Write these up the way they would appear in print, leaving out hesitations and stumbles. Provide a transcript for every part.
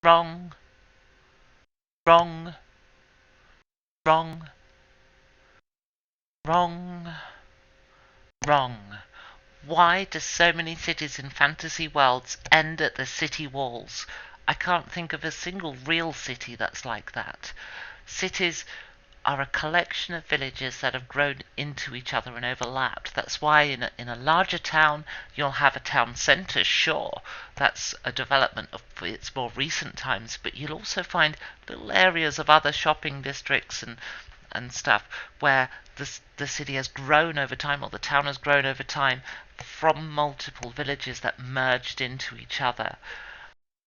Wrong, wrong, wrong, wrong, wrong. Why do so many cities in fantasy worlds end at the city walls? I can't think of a single real city that's like that. Cities are a collection of villages that have grown into each other and overlapped. That's why in a larger town you'll have a town centre, sure. That's a development of its more recent times, but you'll also find little areas of other shopping districts and stuff where the city has grown over time, or the town has grown over time from multiple villages that merged into each other.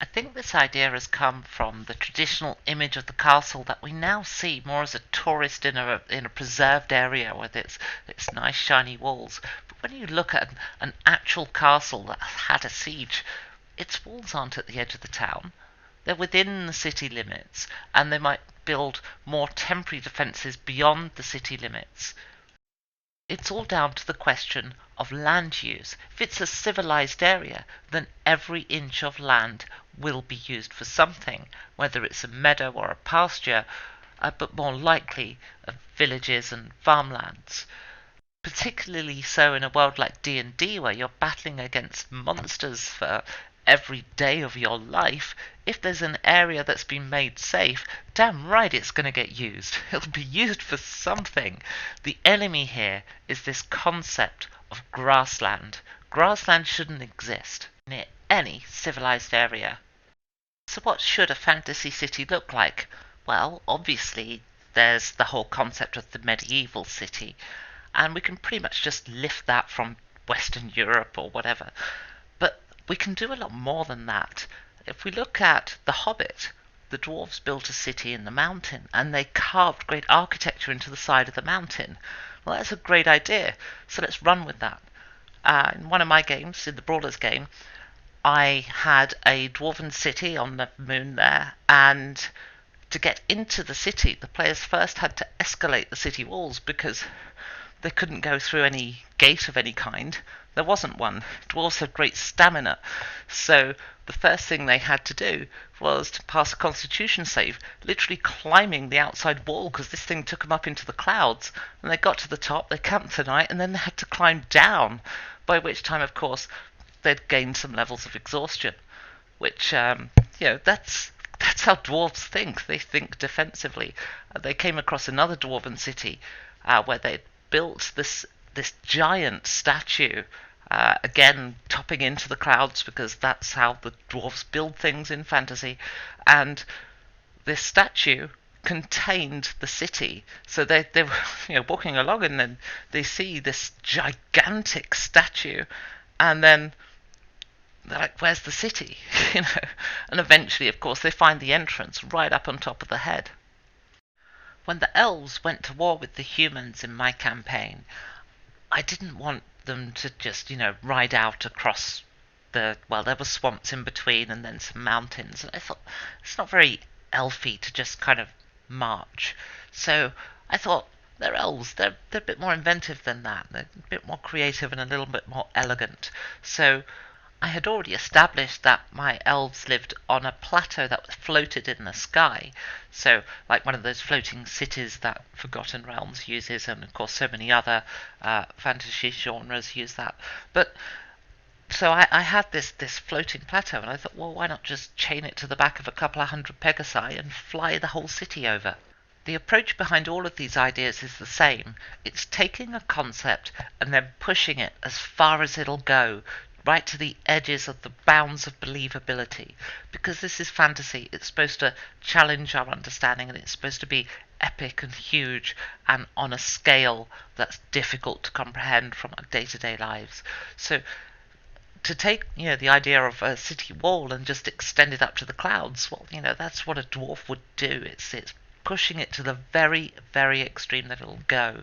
I think this idea has come from the traditional image of the castle that we now see more as a tourist in a preserved area with its nice shiny walls. But when you look at an actual castle that had a siege, its walls aren't at the edge of the town. They're within the city limits, and they might build more temporary defences beyond the city limits. It's all down to the question of land use. If it's a civilised area, then every inch of land will be used for something, whether it's a meadow or a pasture, but more likely villages and farmlands. Particularly so in a world like D&D, where you're battling against monsters for every day of your life. If there's an area that's been made safe, damn right it's going to get used. It'll be used for something. The enemy here is this concept of grassland. Grassland shouldn't exist near any civilized area. So what should a fantasy city look like? Well, obviously there's the whole concept of the medieval city, and we can pretty much just lift that from Western Europe or whatever. But we can do a lot more than that. If we look at The Hobbit, the dwarves built a city in the mountain and they carved great architecture into the side of the mountain. Well, that's a great idea, so let's run with that. In one of my games, in the Brawlers game, I had a dwarven city on the moon there, and to get into the city, the players first had to escalate the city walls because they couldn't go through any gate of any kind. There wasn't one. Dwarves have great stamina, so the first thing they had to do was to pass a constitution save, literally climbing the outside wall because this thing took them up into the clouds. And they got to the top, they camped the night, and then they had to climb down, by which time, of course, they'd gained some levels of exhaustion, which, that's how dwarves think. They think defensively. They came across another dwarven city where they'd built this giant statue, again topping into the clouds because that's how the dwarves build things in fantasy. And this statue contained the city, so they were walking along, and then they see this gigantic statue, and then they're like, "Where's the city?" And eventually, of course, they find the entrance right up on top of the head. When the elves went to war with the humans in my campaign, I didn't want them to just, ride out across there were swamps in between and then some mountains. And I thought, it's not very elfy to just kind of march. So I thought, they're elves. They're a bit more inventive than that. They're a bit more creative and a little bit more elegant. So I had already established that my elves lived on a plateau that floated in the sky. So, like one of those floating cities that Forgotten Realms uses, and of course so many other fantasy genres use that. But so I had this floating plateau, and I thought, well, why not just chain it to the back of a couple of hundred Pegasi and fly the whole city over? The approach behind all of these ideas is the same. It's taking a concept and then pushing it as far as it'll go, right to the edges of the bounds of believability. Because this is fantasy, it's supposed to challenge our understanding, and it's supposed to be epic and huge and on a scale that's difficult to comprehend from our day-to-day lives. So to take the idea of a city wall and just extend it up to the clouds, well, that's what a dwarf would do. It's pushing it to the very, very extreme that it'll go.